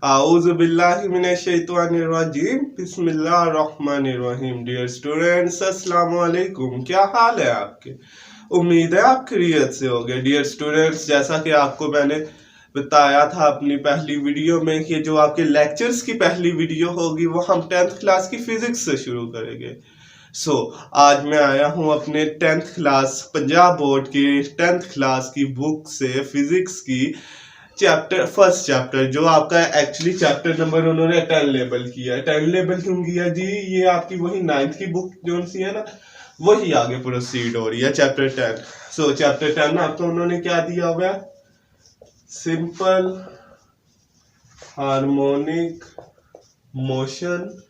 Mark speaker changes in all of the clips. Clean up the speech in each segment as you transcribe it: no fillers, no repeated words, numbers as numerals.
Speaker 1: आऊज़ु बिल्लाहि मिनश्शैतानिर्रजीम बिस्मिल्लाहिर्रहमानिर्रहीम। Dear students, अस्सलामु अलैकुम। क्या हाल है आपके? उम्मीद है आप खैरियत से होंगे। डियर स्टूडेंट्स, जैसा कि आपको मैंने बताया था अपनी पहली वीडियो में कि जो आपके लेक्चर्स की पहली वीडियो होगी वो हम 10th क्लास की फिजिक्स से शुरू करेंगे। आज मैं आया हूँ अपने 10th क्लास पंजाब बोर्ड की 10th क्लास की बुक से फिजिक्स की फर्स्ट चैप्टर, जो आपका एक्चुअली चैप्टर नंबर उन्होंने 10 लेबल किया है। 10 लेबल क्यों किया जी? ये आपकी वही 9th की बुक जो सी है ना, वही आगे प्रोसीड हो रही है चैप्टर 10। चैप्टर 10 आपको उन्होंने क्या दिया हुआ है? Simple harmonic motion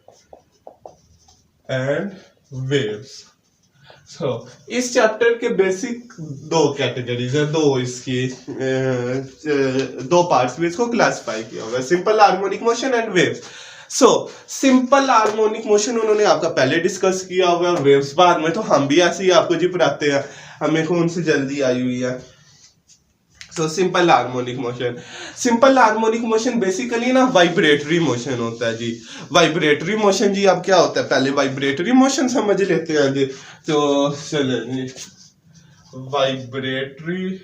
Speaker 1: and waves. इस चैप्टर के बेसिक दो कैटेगरीज है, दो पार्ट्स में इसको क्लासिफाई किया हुआ है, simple harmonic motion and waves. Simple harmonic motion उन्होंने आपका पहले डिस्कस किया हुआ है, वेव्स बाद में। तो हम भी ऐसे ही आपको जी पढ़ाते हैं, हमें कौन सी जल्दी आई हुई है। सिंपल हार्मोनिक मोशन बेसिकली ना वाइब्रेटरी मोशन होता है जी। वाइब्रेटरी मोशन जी अब क्या होता है, पहले वाइब्रेटरी मोशन समझ लेते हैं जी। तो चले जी, वाइब्रेटरी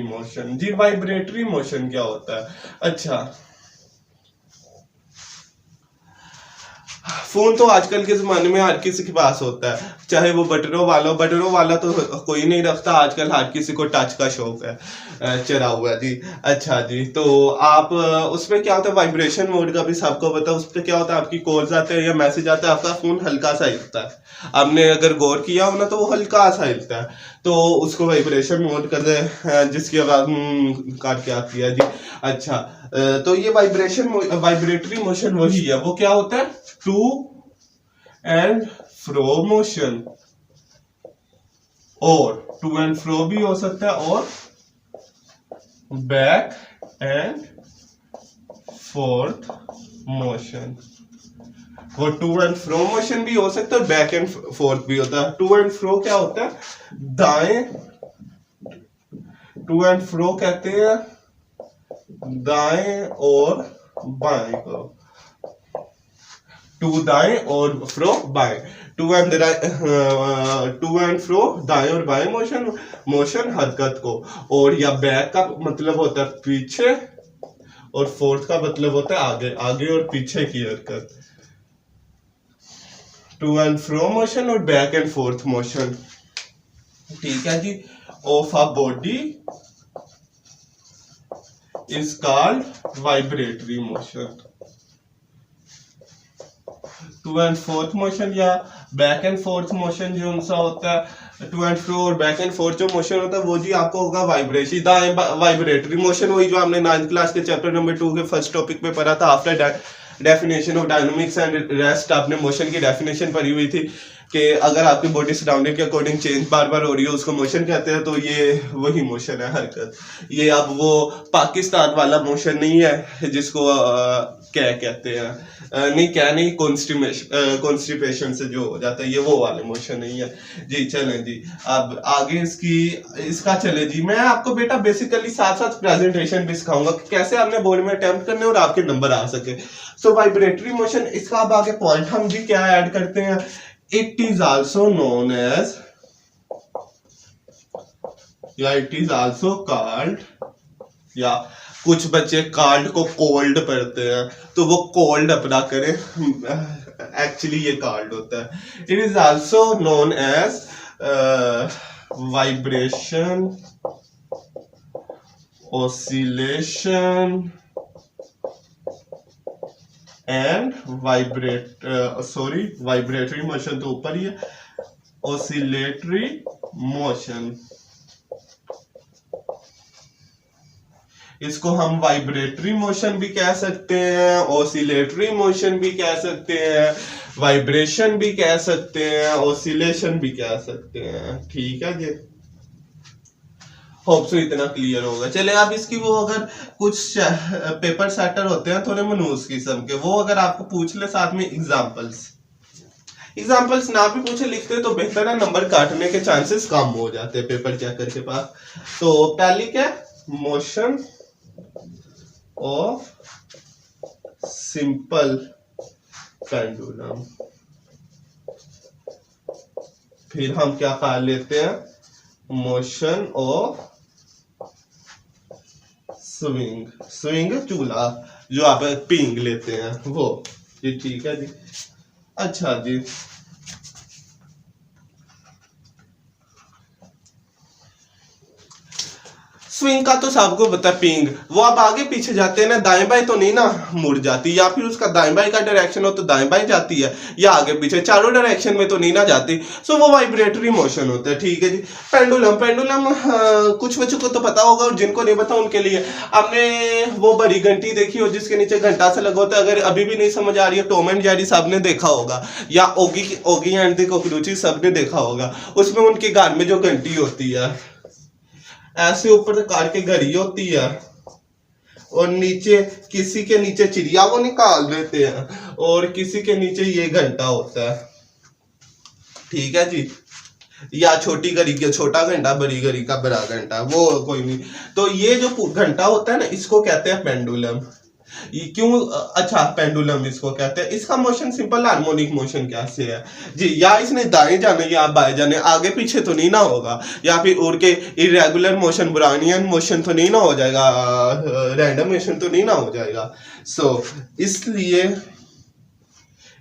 Speaker 1: मोशन जी। वाइब्रेटरी मोशन क्या होता है? अच्छा, फोन तो आजकल के जमाने में हर किसी के पास होता है, चाहे वो बटनों वाला तो कोई नहीं रखता आजकल, हर किसी को टच का शौक है, चढ़ा हुआ है जी। अच्छा जी, तो आप उसमें क्या होता है, वाइब्रेशन मोड का भी सबको पता है। उस पर क्या होता है, आपकी कॉल्स आते हैं या मैसेज आता है, आपका फोन हल्का सा हिलता है। आपने अगर गौर किया हो ना तो वो हल्का सा हिलता है, तो उसको वाइब्रेशन मोड कर दे, जिसकी आवाज काट के आती है जी। अच्छा, तो ये वाइब्रेटरी मोशन वही है। वो क्या होता है? टू एंड फ्रो मोशन, और टू एंड फ्रो भी हो सकता है, और बैक एंड फोर्थ मोशन। वो टू एंड फ्रो मोशन भी हो सकता है, बैक एंड फोर्थ भी होता है। टू एंड फ्रो क्या होता है? दाएं, टू एंड फ्रो कहते हैं दाएं और बाएं को। टू दाएं और फ्रो बाएं, टू एंड फ्रो दाएं और बाएं मोशन हरकत को। और या बैक का मतलब होता है पीछे, और फोर्थ का मतलब होता है आगे और पीछे की हरकत। टू एंड फ्रो मोशन और बैक एंड फोर्थ मोशन, ठीक है जी, of a body is called vibratory motion. To and forth motion या बैक एंड फोर्थ मोशन जो उनसा होता है, टू एंड फ्रो और बैक एंड फोर्थ जो मोशन होता है वो जी आपको होगा वाइब्रेटरी मोशन। वही जो हमने 9th क्लास के चैप्टर नंबर 2 के फर्स्ट टॉपिक में पढ़ा था, after definition of dynamics and rest. आपने मोशन की डेफिनेशन पढ़ी हुई थी कि अगर आपकी बॉडी सराउंडिंग के अकॉर्डिंग चेंज बार बार हो रही है उसको मोशन कहते हैं। तो ये वही मोशन है, हरकत। ये अब वो पाकिस्तान वाला मोशन नहीं है जिसको क्या कहते हैं, नहीं कॉन्स्टिपेशन से जो हो जाता है, ये वो वाले मोशन नहीं है जी। चलें जी, अब आगे इसका चले जी। मैं आपको बेटा बेसिकली साथ साथ प्रेजेंटेशन भी सिखाऊंगा कि कैसे आपने बोर्ड में अटेम्प्ट करने और आपके नंबर आ सके। वाइब्रेटरी मोशन, इसका अब आगे पॉइंट हम जी क्या ऐड करते हैं, it is also known as, या इट इज आल्सो कॉल्ड, या कुछ बच्चे कॉल्ड को कोल्ड पढ़ते हैं तो वो कोल्ड अपना करें, एक्चुअली ये कॉल्ड होता है। It is also known as vibration, oscillation and vibratory motion तो ऊपर ही है, ऑसिलेटरी मोशन। इसको हम वाइब्रेटरी मोशन भी कह सकते हैं, ऑसिलेटरी मोशन भी कह सकते हैं, वाइब्रेशन भी कह सकते हैं, ऑसिलेशन भी कह सकते हैं, ठीक है जी। होप सो इतना क्लियर होगा। चले अब इसकी वो अगर कुछ पेपर सेटर होते हैं थोड़े मनूस किस्म के, वो अगर आपको पूछ ले साथ में एग्जांपल्स एग्जाम्पल्स ना भी पूछे लिखते तो बेहतर है, नंबर काटने के चांसेस कम हो जाते हैं पेपर चेकर के पास। तो पहली क्या, मोशन ऑफ सिंपल पेंडुलम। फिर हम क्या कर लेते हैं, मोशन ऑफ स्विंग, स्विंग चूल्हा जो आप पिंग लेते हैं वो, ये ठीक है जी। अच्छा जी, स्विंग का तो सबको पता है, पिंग वो आप आगे पीछे जाते हैं ना, दाएं बाएं तो नहीं ना मुड़ जाती, या फिर उसका दाएं बाएं का डायरेक्शन हो तो दाएं बाएं जाती है, या आगे पीछे चारों डायरेक्शन में तो नहीं ना जाती। सो वो वाइब्रेटरी मोशन होता है, ठीक है जी। पेंडुलम, पेंडुलम कुछ बच्चों को तो पता होगा और जिनको नहीं पता उनके लिए, आपने वो बड़ी घंटी देखी हो जिसके नीचे घंटा सा लगा होता है, अगर अभी भी नहीं समझ आ रही है, टॉम एंड जेरी सबने देखा होगा, या ओगी ओगी एंड द कॉकरोचेस सबने देखा होगा, उसमें उनके घर में जो घंटी होती है ऐसे ऊपर कार के घड़ी होती है और नीचे किसी के नीचे चिड़िया वो निकाल देते हैं और किसी के नीचे ये घंटा होता है, ठीक है जी। या छोटी घड़ी के छोटा घंटा, बड़ी घड़ी का बड़ा घंटा, वो कोई नहीं। तो ये जो घंटा होता है ना, इसको कहते हैं पेंडुलम। ये क्यों, अच्छा पेंडुलम इसको कहते हैं। इसका मोशन सिंपल हार्मोनिक मोशन कैसे है जी, या इसने दाएं जाने या बाएं जाने, आगे पीछे तो नहीं ना होगा, या फिर उड़ के इरेगुलर मोशन, ब्राउनियन मोशन तो नहीं ना हो जाएगा, रैंडम मोशन तो नहीं ना हो जाएगा। सो इसलिए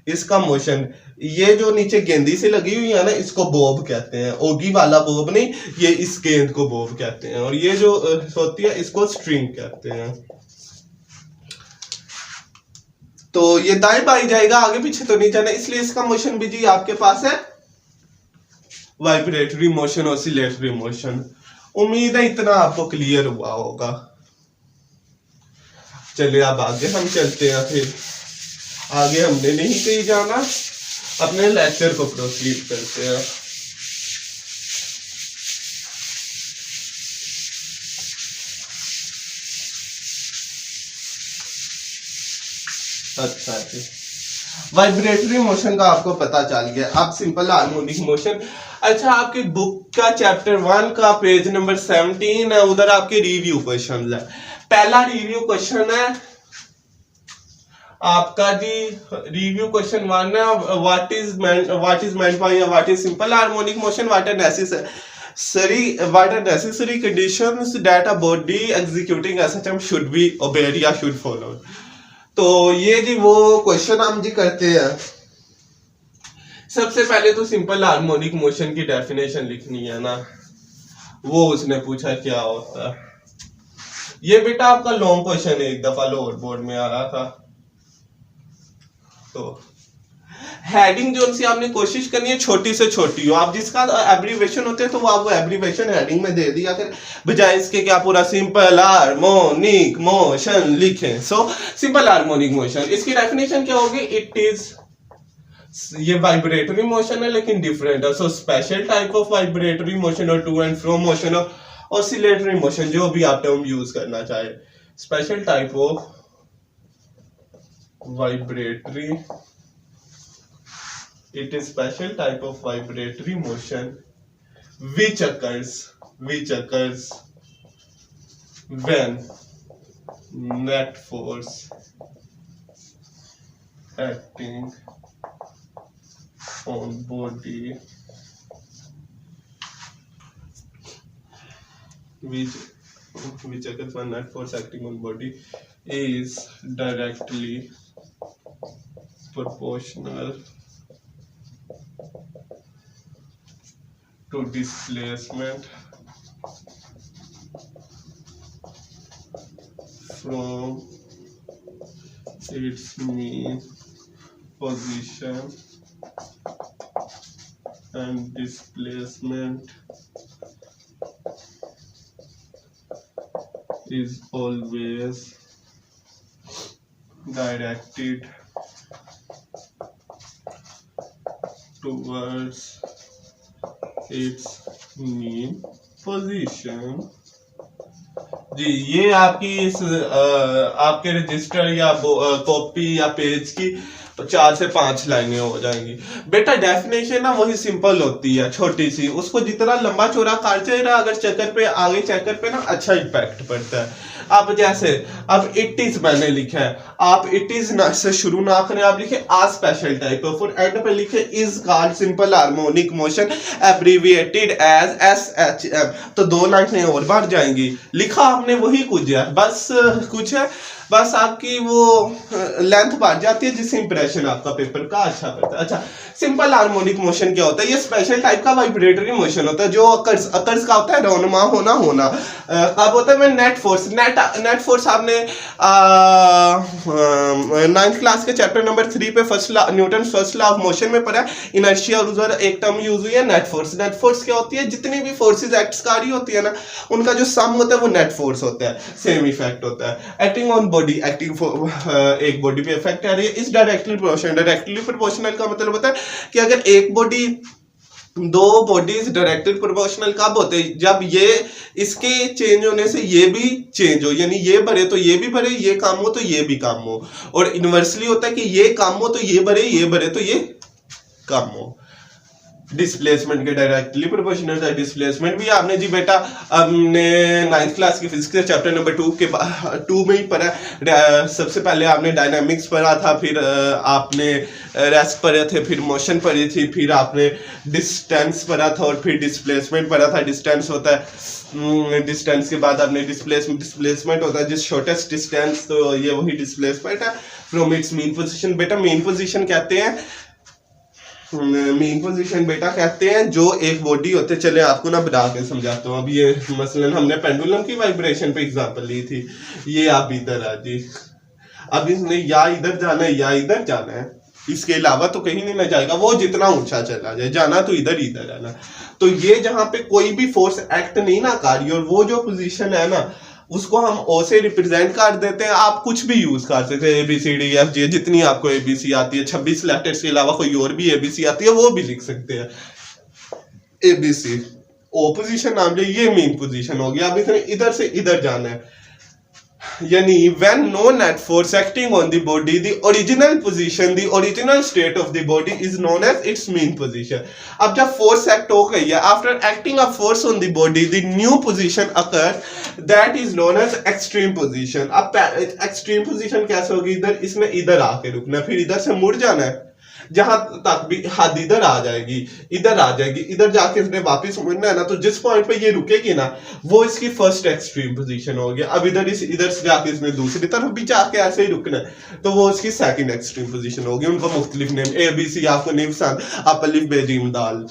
Speaker 1: इसका मोशन, ये जो नीचे गेंदी से लगी हुई है ना, इसको बोब कहते हैं, ओगी वाला बोब नहीं, ये इस गेंद को बोब कहते हैं, और ये जो होती है इसको स्ट्रिंग कहते हैं। तो ये दाएं बाएं जाएगा, आगे पीछे तो नहीं जाना, इसलिए इसका मोशन भी जी आपके पास है वाइब्रेटरी मोशन, ऑसिलेटरी मोशन। उम्मीद है इतना आपको क्लियर हुआ होगा। चलिए अब आगे हम चलते हैं, फिर आगे हमने नहीं कहीं जाना, अपने लेक्चर को प्रोसीड करते हैं। अच्छा जी, वाइब्रेटरी मोशन का आपको पता चल गया। अब सिंपल हार्मोनिक मोशन। अच्छा, आपकी बुक का चैप्टर 1 का पेज नंबर 17 है, उधर आपके रिव्यू क्वेश्चन है। पहला रिव्यू क्वेश्चन है आपका जी, रिव्यू क्वेश्चन 1 है, what is meant by, what is simple harmonic motion, what are necessary conditions that a body executing SHM should be obeyed या should follow। तो ये जी वो क्वेश्चन हम जी करते हैं। सबसे पहले तो सिंपल हार्मोनिक मोशन की डेफिनेशन लिखनी है ना, वो उसने पूछा क्या होता है। ये बेटा आपका लॉन्ग क्वेश्चन है, एक दफा लोअर बोर्ड में आ रहा था। तो हेडिंग जो सी आपने कोशिश करनी है छोटी से छोटी हो, आप जिसका एब्रीवेशन होते हैं तो वो आपको एब्रीवेशन हेडिंग में दे दिया कर, बजाय इसके कि आप पूरा सिंपल हार्मोनिक मोशन लिखें। सो सिंपल हार्मोनिक मोशन, इसकी डेफिनेशन क्या होगी, इट इज, ये वाइब्रेटरी मोशन है लेकिन डिफरेंट है। So special type of vibratory motion और टू एंड फ्रो मोशन और ऑसिलेटरी मोशन, जो भी आप टर्म यूज करना चाहे। Special type of vibratory, it is special type of vibratory motion which occurs when net force acting on body which occurs when net force acting on body is directly proportional to displacement from its mean position, and displacement is always directed towards its mean position जी, ये आपकी इस आपके register या copy या page की 4 से 5 लाइनें हो जाएंगी। बेटा डेफिनेशन ना वही सिंपल होती है, छोटी सी, उसको जितना लंबा चौड़ा काटे ना अगर चक्कर पे आगे चक्कर पे ना अच्छा इम्पैक्ट पड़ता है। अब जैसे अब इट इज मैंने लिखा है, आप इट इज ना से शुरू ना करें, आप लिखे आ स्पेशल टाइप ऑफ, और एंड पे लिखे is called simple harmonic motion abbreviated as SHM। तो 2 लाइनें और बढ़ जाएंगी। लिखा आपने वही कुछ है, बस कुछ है, बस आपकी वो लेंथ बढ़ जाती है जिससे इंप्रेशन आपका पेपर का अच्छा करता है। अच्छा, सिंपल हार्मोनिक मोशन क्या होता है? ये स्पेशल टाइप का वाइब्रेटरी मोशन होता है जो अकर्स अकर्स का होता है रोनमा होना होना। कब होता है? मैं नेट फोर्स आपने 9th क्लास के चैप्टर नंबर 3 पे Newton first law of motion में पढ़ा है। इनर्शिया और उधर एक टर्म यूज हुई है नेट फोर्स। नेट फोर्स क्या होती है? जितनी भी फोर्सेज एक्ट कर रही होती है ना, उनका जो सम होता है वो नेट फोर्स होता है, सेम इफेक्ट होता है। एक्टिंग ऑन बॉडी, एक बॉडी पे इफेक्ट आ रही है, इस डायरेक्टली प्रोपोर्शनल। डायरेक्टली प्रोपोर्शनल का मतलब होता है कि अगर एक बॉडी, दो बॉडीज डायरेक्टली प्रोपोर्शनल कब होते हैं? जब ये इसके चेंज होने से ये भी चेंज हो, यानी ये बढ़े तो ये भी बढ़े, ये कम हो तो ये भी कम हो। और इनवर्सली होता है कि ये कम हो तो ये बढ़े तो ये कम हो। डिस्प्लेसमेंट के डायरेक्टली प्रोपोर्शनल है। डिस्प्लेसमेंट भी आपने जी बेटा हमने 9th क्लास की फिजिक्स के चैप्टर नंबर 2 में ही पढ़ा। सबसे पहले आपने डायनामिक्स पढ़ा था, फिर आपने रेस्ट पढ़े थे, फिर मोशन पढ़ी थी, फिर आपने डिस्टेंस पढ़ा था और फिर डिस्प्लेसमेंट पढ़ा था। डिस्टेंस होता है, डिस्टेंस के बाद आपने डिस्प्लेसमेंट होता है जिस शॉर्टेस्ट डिस्टेंस, तो ये वही डिस्प्लेसमेंट है फ्रॉम इट्स मीन पोजीशन। बेटा मेन पोजीशन कहते हैं, मेन पोजीशन बेटा कहते हैं जो एक बॉडी होते। चले आपको ना बता के समझाता हूँ। अब ये मसलन हमने पेंडुलम की वाइब्रेशन पे एग्जांपल ली थी। ये आप इधर आ जी, अब इसने या इधर जाना है या इधर जाना है, इसके अलावा तो कहीं नहीं ना जाएगा। वो जितना ऊंचा चला जाए, जाना तो इधर ही इधर है ना। तो ये जहां पे कोई भी फोर्स एक्ट नहीं ना कर रही, और वो जो पोजीशन है ना उसको हम ओ से रिप्रेजेंट कर देते हैं। आप कुछ भी यूज कर सकते हैं, ABCDEFG, जितनी आपको ABC आती है, 26 लेटर्स के अलावा कोई और भी ABC आती है वो भी लिख सकते हैं। ABC ओ पोजीशन नाम ले, ये मेन पोजीशन हो गया। अब इसने इधर से इधर जाना है, यानी when no net force acting on the body, the original position, the original state of the body is known as its mean position। अब जब force act हो गई है, after acting a force on the body, the new position occurs, that is known as extreme position। अब extreme position कैसे होगी? इधर इसने इधर आके रुकना, फिर इधर से मुड़ जाना है, जहां तक भी हद इधर आ जाएगी, इधर आ जाएगी, इधर जाके इसने वापस मुड़ना है ना, तो जिस पॉइंट पे ये रुकेगी ना वो इसकी फर्स्ट एक्सट्रीम पोजीशन हो गया। अब इधर से जाके इसने दूसरी तरफ भी जाके ऐसे ही रुकना है, तो वो इसकी सेकंड एक्सट्रीम पोजीशन होगी। उनको मुख्तलिफ नेम ABC आपको नेम सान आप अलिफ बे जीम दाल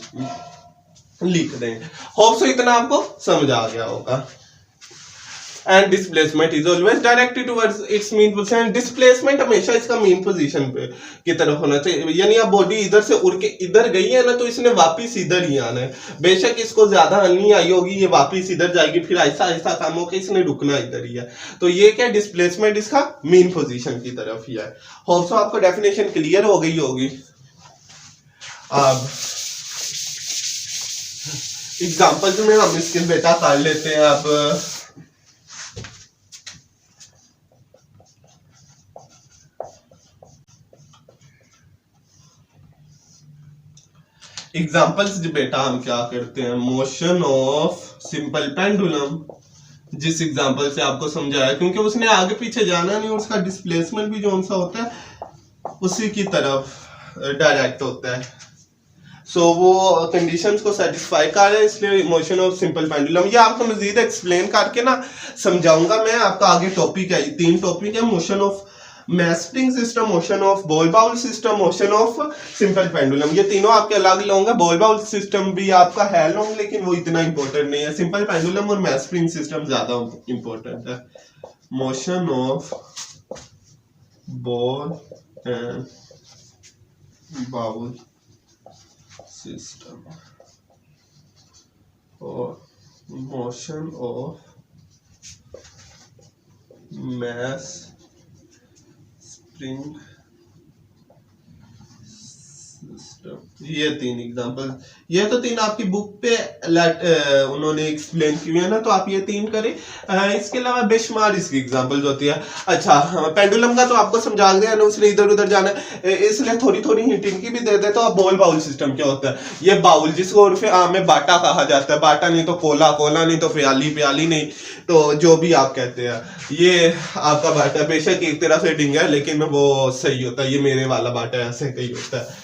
Speaker 1: लिख दें। होप सो इतना आपको समझ आ गया होगा। And displacement is always directed towards it's mean position. Displacement हमेशा इसका मीन पोजीशन पे की तरफ होना चाहिए, यानी अब बॉडी इधर से उड़ के इधर गई है ना, तो इसने वापस इधर ही आना है। बेशक इसको ज्यादा नहीं आई होगी, ये वापस इधर जाएगी, फिर ऐसा ऐसा काम होकर इसने रुकना इधर ही है। तो ये क्या डिस्प्लेसमेंट इसका मीन पोजीशन की तरफ ही है। होप सो आपको डेफिनेशन क्लियर हो गई होगी। अब एग्जांपल्स में हम इसके बेटा कर लेते हैं। अब एग्जाम्पल्स बेटा हम क्या करते हैं, मोशन ऑफ सिंपल पेंडुलम, जिस एग्जाम्पल से आपको समझाया, क्योंकि उसने आगे पीछे जाना नहीं, उसका डिस्प्लेसमेंट भी जो सा होता है उसी की तरफ डायरेक्ट होता है। सो वो कंडीशंस को सेटिस्फाई कर रहे हैं, इसलिए मोशन ऑफ सिंपल पेंडुलम। ये आपको मजीद एक्सप्लेन करके ना समझाऊंगा मैं। आपका आगे टॉपिक है, 3 टॉपिक है, motion of mass spring system, motion of ball bowl system, motion of simple pendulum. ये तीनों आपके अलग लूंगा। बॉल बाउल सिस्टम भी आपका है लॉन्ग, लेकिन वो इतना इंपॉर्टेंट नहीं है। सिंपल पेंडुलम और मैथ स्प्रिंग सिस्टम ज्यादा इंपॉर्टेंट है। Motion of ball and bowl system और motion of mass spring system. ये 3 एग्जांपल, ये तो 3 आपकी बुक पे उन्होंने एक्सप्लेन की हुई है ना, तो आप ये 3 करें। इसके अलावा बेशुमार इसकी एग्जांपल्स होती है। अच्छा, पेंडुलम का तो आपको समझा दिया ना, उसने इधर उधर जाना है, इसलिए थोड़ी थोड़ी हिंट इनकी भी दे दे। तो अब बॉल बाउल सिस्टम क्या होता है? ये बाउल जिसको उर्फ आम में बाटा कहा जाता है, बाटा नहीं तो कोला, कोला नहीं तो प्याली, प्याली नहीं तो जो भी आप कहते हैं, ये आपका बाटा बेशक एक तरह से डिंग है, लेकिन वो सही होता है। ये मेरे वाला बाटा ऐसे कहीं होता है।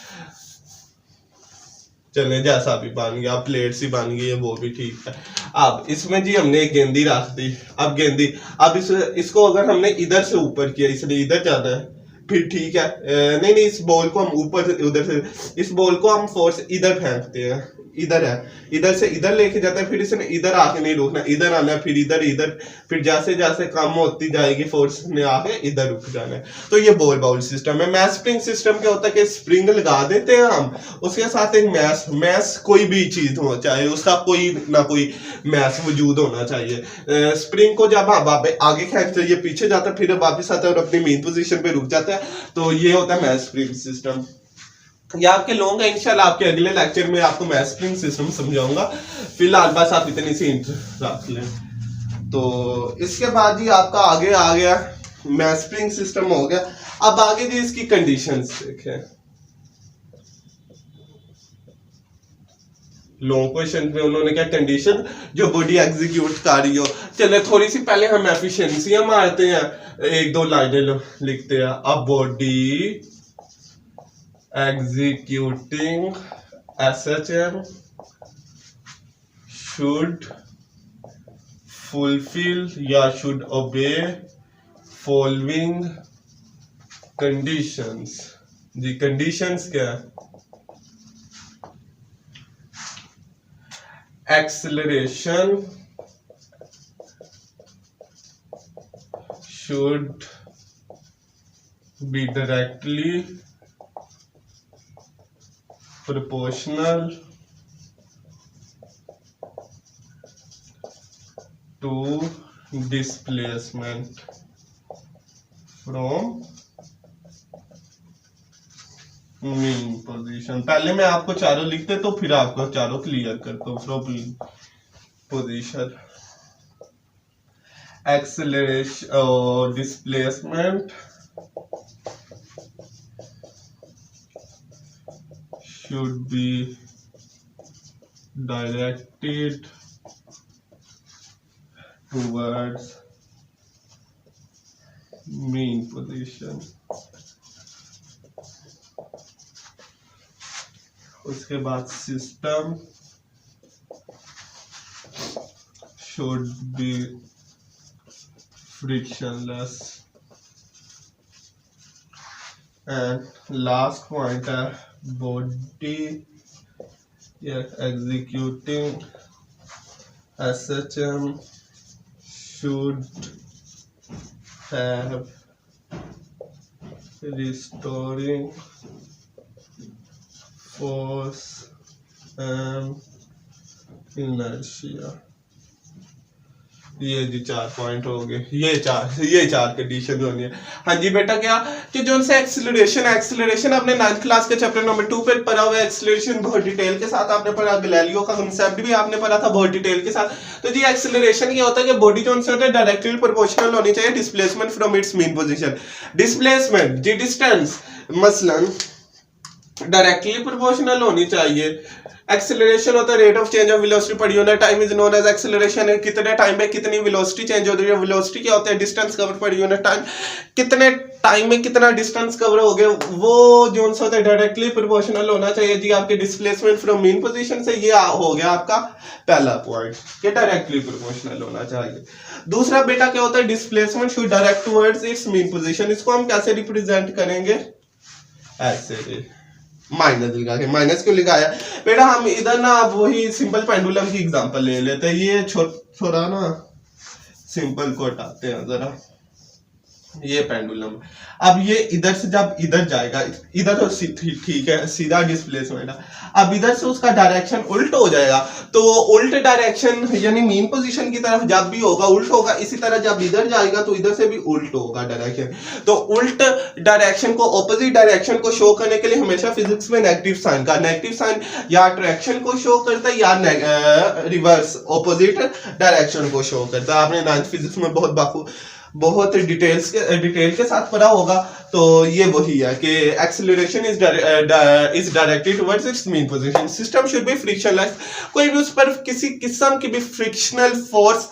Speaker 1: चले, जैसा भी बन गया, प्लेट सी बन गई है, वो भी ठीक है। अब इसमें जी हमने एक गेंदी रख दी। अब गेंदी, अब इसको अगर हमने इधर से ऊपर किया, इसलिए इधर जाना है, फिर ठीक है। नहीं नहीं, इस बॉल को हम ऊपर से उधर से, इस बॉल को हम फोर्स इधर फेंकते हैं, इधर है, इधर से इधर लेके जाता है, फिर इसने इधर आके नहीं रुकना, इधर आना है, फिर इधर इधर, फिर जैसे जैसे कम होती जाएगी फोर्स ने आके इधर रुक जाना है। तो ये बॉल बाउल सिस्टम है। मैस स्प्रिंग सिस्टम क्या होता है कि स्प्रिंग लगा देते हैं हम, उसके साथ एक मैस कोई भी चीज हो, चाहे उसका कोई ना कोई मैस वजूद होना चाहिए। स्प्रिंग को जब आप आगे खींचते हैं, ये पीछे जाता है, फिर वापस आता है और अपनी मेन पोजीशन पे रुक जाता है। तो ये होता है मैस स्प्रिंग सिस्टम। ये आपके लॉन्ग है, इंशाल्लाह आपके अगले लेक्चर में आपको मैस स्प्रिंग सिस्टम समझाऊंगा। फिलहाल बस आप इतनी सी इंट रख लें। तो इसके बाद जी आपका आगे आ गया, मैस स्प्रिंग सिस्टम हो गया। अब आगे जी इसकी कंडीशंस देखें। लॉन्ग क्वेश्चन में उन्होंने क्या कंडीशन, जो बॉडी एग्जीक्यूट कर रही हो। चले थोड़ी सी पहले हम एफिशिएंसियां मारते हैं, 1-2 लाइनें लिखते हैं। अब body executing SHM should fulfill या should obey following conditions। जी conditions क्या है? Acceleration should be directly proportional to displacement from mean position। पहले मैं आपको चारों लिखते तो फिर आपको चारों क्लियर करता हूँ। फ्रॉम पोजीशन, एक्सेलरेशन और displacement should be directed towards mean position। उसके बाद system should be frictionless। And last point है body executing SHM should have restoring force and inertia। ये जी 4 पॉइंट हो गए। ये चार कंडीशन होनी है। हाँ जी बेटा, क्या कि जो उनसे एक्सीलरेशन आपने 9th क्लास के चैप्टर नंबर 2 पे पढ़ा हुआ है। एक्सीलरेशन बहुत डिटेल के साथ आपने पढ़ा, गैलीलियो का कांसेप्ट भी आपने पढ़ा था बहुत डिटेल के साथ। तो जी एक्सीलरेशन क्या होता है कि बॉडी जो उनसे होता है डायरेक्टली प्रोपोर्शनल होनी चाहिए displacement from its mean position. Displacement जी डिस्टेंस मसलन डायरेक्टली प्रोपोर्शनल होनी चाहिए। एक्सेलरेशन होता है rate of change of velocity per unit time is known as acceleration. कितने टाइम में कितनी वेलोसिटी चेंज होती है। वेलोसिटी क्या होता है? डिस्टेंस कवर पर यूनिट टाइम। कितने टाइम में कितना डिस्टेंस कवर हो गया, वो जो होता है डायरेक्टली प्रोपोर्शनल होना चाहिए जी आपके डिस्प्लेसमेंट फ्रॉम मीन पोजीशन से। ये हो गया आपका पहला पॉइंट कि डायरेक्टली प्रोपोर्शनल होना चाहिए। दूसरा बेटा क्या होता है? Displacement should direct towards it's mean position. इसको हम कैसे रिप्रेजेंट करेंगे? ऐसे माइनस लिखा के। माइनस क्यों लिखा है बेटा? हम इधर ना वही सिंपल पेंडुलम की एग्जांपल ले लेते हैं। ये छोटा ना सिंपल को हटाते हैं जरा। ये पेंडुलम। अब ये इधर से जब इधर जाएगा, इधर तो ठीक है, सीधा डिस्प्लेसमेंट है। अब इधर से उसका डायरेक्शन उल्ट हो जाएगा, तो वो उल्ट डायरेक्शन यानी मीन पोजीशन की तरफ जब भी होगा उल्ट होगा। इसी तरह जब इधर जाएगा तो इधर से भी उल्ट होगा डायरेक्शन। तो उल्ट डायरेक्शन को, ऑपोजिट डायरेक्शन को शो करने के लिए हमेशा फिजिक्स में नेगेटिव साइन का, नेगेटिव साइन या अट्रैक्शन को शो करता है या रिवर्स ऑपोजिट डायरेक्शन को शो करता है। आपने 9th फिजिक्स में बहुत डिटेल के साथ पढ़ा होगा। तो ये वही है कि acceleration is directed towards it's mean position. System should be frictionless, कोई भी उस पर किसी किस्म की भी frictional force,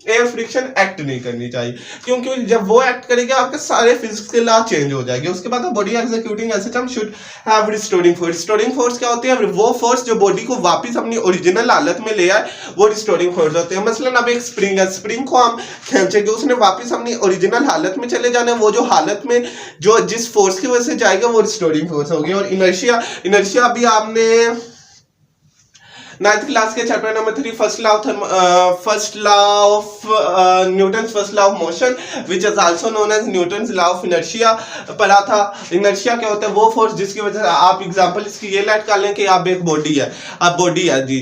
Speaker 1: air friction act नहीं करनी चाहिए, क्योंकि जब वो एक्ट करेगा आपके सारे फिजिक्स के लॉ चेंज हो जाएंगे। उसके बाद body executing system should have restoring force. Restoring force क्या होती है? वो फोर्स जो बॉडी को वापस अपनी ओरिजिनल हालत में ले आए, वो रिस्टोरिंग फोर्स होते हैं। मसलन अब एक स्प्रिंग है, स्प्रिंग को हम खींचेंगे, उसने वापस अपनी ओरिजिनल हालत में चले जाना है। वो जो हालत में जो जिस फोर्स की वजह से जाएगा वो रिस्टोरिंग फोर्स होगी। और इनर्शिया, इनर्शिया भी आपने 9th क्लास के chapter number 3 first law of Newton first law of motion which is also known as Newton law of inertia पढ़ा था। इनर्शिया क्या होता है? वो फोर्स जिसकी वजह से, आप एग्जांपल इसकी ये लेट कर लें कि आप एक बॉडी है, अब बॉडी है जी,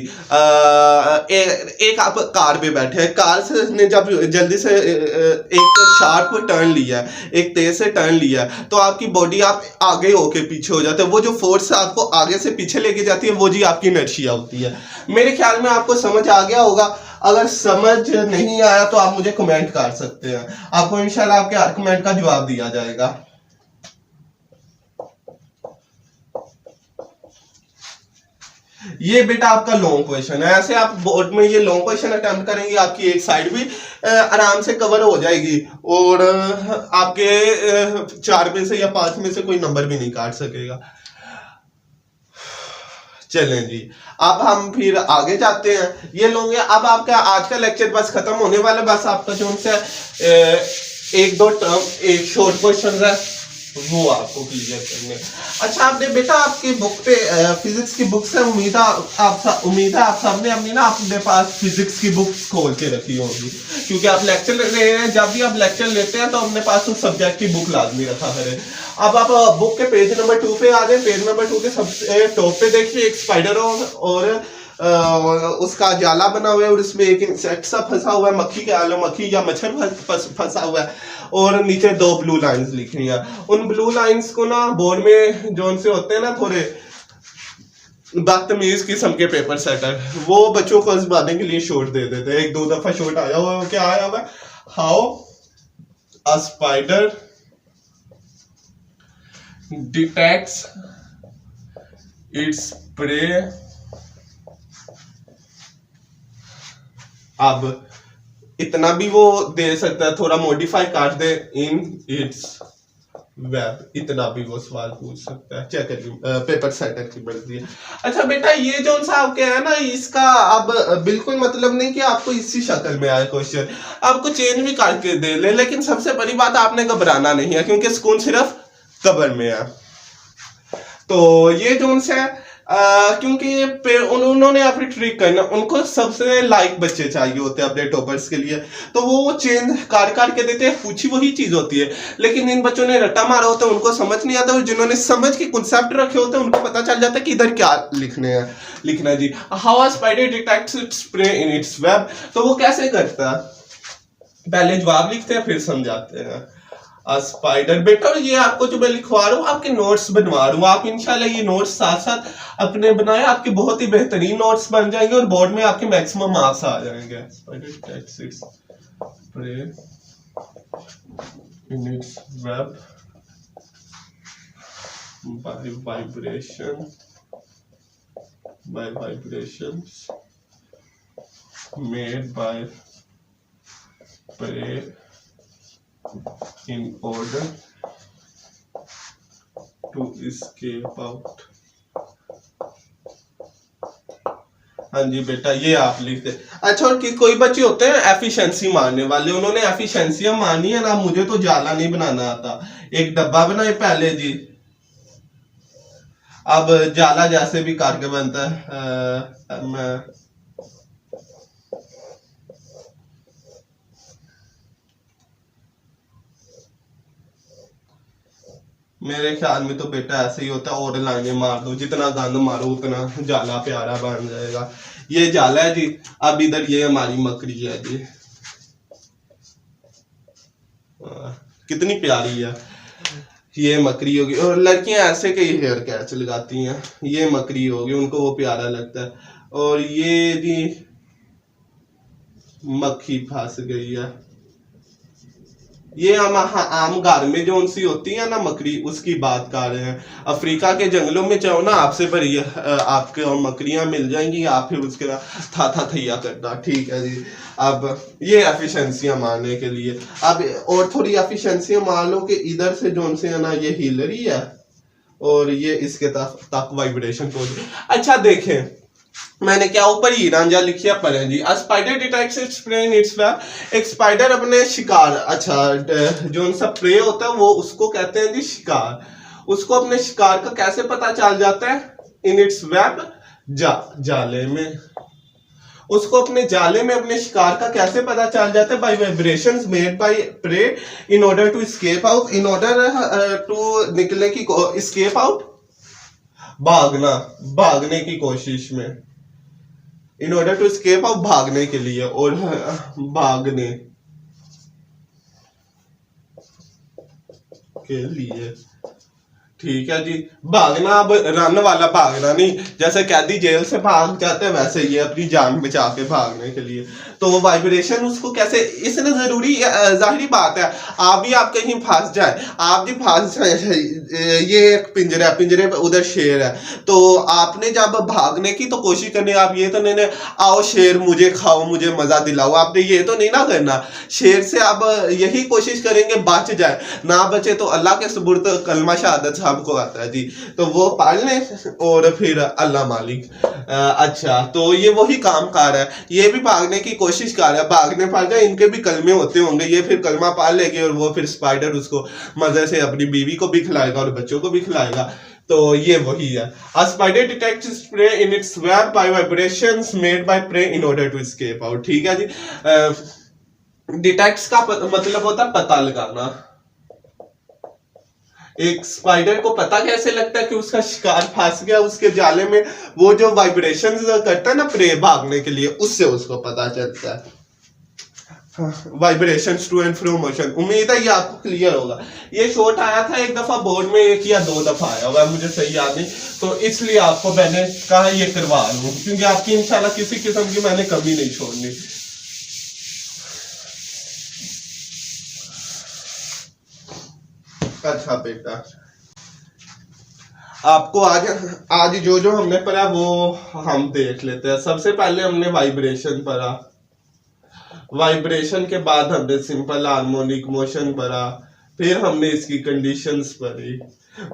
Speaker 1: एक आप कार पे बैठे हैं, कार से ने जब जल्दी से एक शार्प टर्न लिया, एक तेज से टर्न लिया, तो आपकी बॉडी आप आगे होके पीछे हो जाते हैं। वो जो फोर्स आपको आगे से पीछे लेके जाती है वो जी आपकी इनर्शिया होती है। मेरे ख्याल में आपको समझ आ गया होगा। अगर समझ नहीं आया तो आप मुझे कमेंट कर सकते हैं, आपको इंशाल्लाह आपके हर कमेंट का जवाब दिया जाएगा। ये बेटा आपका लॉन्ग क्वेश्चन है। ऐसे आप बोर्ड में ये लॉन्ग क्वेश्चन अटेम्प्ट करेंगे, आपकी एक साइड भी आराम से कवर हो जाएगी और आपके 4 में से या 5 में से कोई नंबर भी नहीं काट सकेगा। चलें जी, अब हम फिर आगे जाते हैं। ये लोग अब आपका आज का लेक्चर बस खत्म होने वाला, बस आपका जो उनसे 1-2 टर्म, एक शॉर्ट क्वेश्चन है वो आपको क्लियर करने। अच्छा, आपने बेटा आपकी बुक पे फिजिक्स की बुक से उम्मीद है आप सबने अपनी ना अपने पास फिजिक्स की बुक खोल के रखी होगी, क्योंकि आप लेक्चर ले रहे हैं। जब भी आप लेक्चर लेते हैं तो अपने पास उस सब्जेक्ट की बुक लाजमी रखा करें। अब आप बुक के पेज नंबर 2 पे आ जाए। पेज नंबर 2 के सबसे टॉप पे देखिए एक स्पाइडर और उसका जाला बना हुआ है और उसमें एक इंसेक्ट सा फंसा हुआ है, मक्खी के आलो, मक्खी या मच्छर फंसा हुआ है, और नीचे 2 ब्लू लाइंस लिखी हैं। उन ब्लू लाइंस को ना बोर्ड में जो उनसे होते हैं ना थोड़े बदतमीज किस्म के पेपर सेटर, वो बच्चों को आजमाने के लिए शॉर्ट दे देते हैं। 1-2 दफा शॉर्ट आया हुआ, क्या आया हुआ? How a spider detects its pray. अब इतना भी वो दे सकता है, थोड़ा मॉडिफाई कर दे, इन इट्स वेब, इतना भी वो सवाल पूछ सकता है। चेक करिए, पेपर सेटर की मर्जी है। अच्छा बेटा, ये जो सा आपके है ना, इसका अब बिल्कुल मतलब नहीं कि आपको इसी शक्ल में आए क्वेश्चन, आपको चेंज भी करके दे ले, लेकिन सबसे बड़ी बात आपने घबराना नहीं है, क्योंकि सुकून सिर्फ कबर में है। तो ये जो उनसे क्योंकि उन्होंने अपनी ट्रिक करना, उनको सबसे लाइक बच्चे चाहिए होते हैं अपने टॉपर्स के लिए, तो वो चेंज काट के देते हैं, पूछी वही चीज होती है। लेकिन इन बच्चों ने रट्टा मारा होता है, उनको समझ नहीं आता, और जिन्होंने समझ के कॉन्सेप्ट रखे होते हैं उनको पता चल जाता है कि इधर क्या लिखना है जी। How a spider detects its prey in its web, तो वो कैसे करता है? पहले जवाब लिखते हैं फिर समझाते हैं। स्पाइडर बेटा, ये आपको जो मैं लिखवा रहा हूँ आपके नोट्स बनवा रहा हूँ, आप इंशाल्लाह ये नोट्स साथ साथ अपने बनाए, आपके बहुत ही बेहतरीन नोट्स बन जाएंगे और बोर्ड में आपके मैक्सिमम मार्क्स आ जाएंगे। Spider that's its prey in its web by vibrations made by prey in order to escape out। हाँ जी बेटा, ये आप लिखते। अच्छा, और कोई बच्चे होते हैं एफिशिएंसी मारने वाले, उन्होंने एफिशिएंसियां मानी है ना, मुझे तो जाला नहीं बनाना आता, एक डब्बा बनाए पहले जी। अब जाला जैसे भी करके बनता है, मेरे ख्याल में तो बेटा ऐसे ही होता है, और लाइनें मार दो, जितना गंद मारो उतना जाला प्यारा बन जाएगा। ये जाला है जी। अब इधर ये हमारी मकड़ी है जी, कितनी प्यारी है। ये मकड़ी होगी, और लड़कियां ऐसे के हेयर कैच लगाती हैं। ये मकड़ी होगी, उनको वो प्यारा लगता है। और ये जी मक्खी फंस गई है। ये हम आम घर में जो उनसी होती है ना मकड़ी, उसकी बात कर रहे हैं। अफ्रीका के जंगलों में जाओ ना, आपसे बड़ी आपके मकड़ियां मिल जाएंगी, आप फिर उसके था थैया करना। ठीक है जी। अब ये एफिशिएंसियां मारने के लिए, अब और थोड़ी एफिशिएंसियां मान लो कि इधर से जो उनसे है ना, ये हिलरी है और ये इसके तक वाइब्रेशन को। अच्छा देखें, मैंने क्या ऊपर ही रांझा लिखिया पढ़े जी। A spider detects its prey in its web. एक स्पाइडर अपने शिकार, अच्छा जो उनका प्रे होता है वो उसको कहते हैं जी शिकार। उसको अपने शिकार का कैसे पता चल जाता है? इन इट्स वेब, जाले में। उसको अपने जाले में अपने शिकार का कैसे पता चल जाता है? By vibrations made by prey in order to escape out, in order to निकलने की एस्केप आउट, भागने की कोशिश में, in order to escape out, भागने के लिए, और भागने के लिए। ठीक है जी। भागना, अब रन वाला भागना नहीं, जैसे कैदी जेल से भाग जाते हैं वैसे ये अपनी जान बचा के भागने के लिए। तो वो वाइब्रेशन उसको कैसे, इसने जरूरी जाहिर बात है, आप भी आप कहीं फंस जाए, आप भी फंस जाए, ये एक पिंजरा है, पिंजरे पे उधर शेर है, तो आपने जब भागने की तो कोशिश करनी, आप ये तो नहीं आओ शेर मुझे खाओ, मुझे मजा दिलाओ, आपने ये तो नहीं ना करना। शेर से आप यही कोशिश करेंगे बच जाए, ना बचे तो अल्लाह के सुपुर्द कलमा शहादत हमको आता है जी, तो वो पढ़ लें और फिर अल्लाह मालिक। अच्छा, तो ये वही काम कर रहा है, ये भी भागने की कोशिश कर रहा है, भागने पड़ जाए, इनके भी कलमे होते होंगे, ये फिर कलमा पढ़ लेंगे और वो फिर स्पाइडर उसको मजे से अपनी बीवी को भी खिलाएगा और बच्चों को भी खिलाएगा। तो ये वही है। A spider detects prey in its web by vibrations made by prey in order to escape out। ठीक है जी। डिटेक्ट्स का मतलब होता है पता लगाना। एक स्पाइडर को पता कैसे लगता है कि उसका शिकार फंस गया उसके जाले में? वो जो वाइब्रेशंस करता है ना प्रे भागने के लिए, उससे उसको पता चलता है। Vibrations to and fro motion. उम्मीद है ये आपको क्लियर होगा। ये शॉर्ट आया था एक दफा बोर्ड में, एक या दो दफा आया होगा, मुझे सही याद नहीं, तो इसलिए आपको मैंने कहा ये करवा लूं, क्योंकि आपकी इंशाल्लाह किसी किस्म की मैंने कमी नहीं छोड़नी। अच्छा बेटा, आपको आज जो हमने पढ़ा वो हम देख लेते हैं। सबसे पहले हमने वाइब्रेशन पढ़ा, वाइब्रेशन के बाद हमने सिंपल हार्मोनिक मोशन पढ़ा, फिर हमने इसकी कंडीशंस पढ़ी।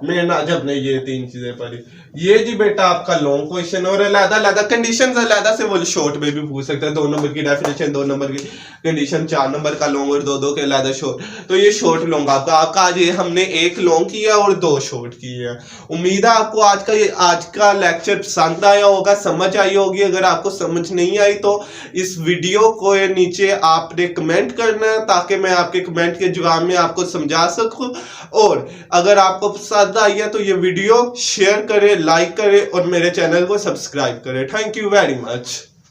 Speaker 1: मेन आज हमने ये तीन चीजें पढ़ी। ये जी बेटा आपका लॉन्ग क्वेश्चन, और अलग कंडीशंस अलग से वो शॉर्ट में भी पूछ सकते हैं। 2 नंबर की डेफिनेशन, 2 नंबर की कंडीशन, 4 नंबर का लॉन्ग और 2 के अलग शॉर्ट। तो ये शॉर्ट लॉन्ग आपका आज ये हमने 1 लॉन्ग किया और 2 शॉर्ट किए हैं। उम्मीद है आपको आज का लेक्चर पसंद आया होगा, समझ आई होगी। अगर आपको समझ नहीं आई तो इस वीडियो को नीचे आपने कमेंट करना है, ताकि मैं आपके कमेंट के जवाब में आपको समझा सकूं। और अगर आपको पसंद आई है तो ये वीडियो शेयर करें, लाइक करें और मेरे चैनल को सब्सक्राइब करें। Thank you very much.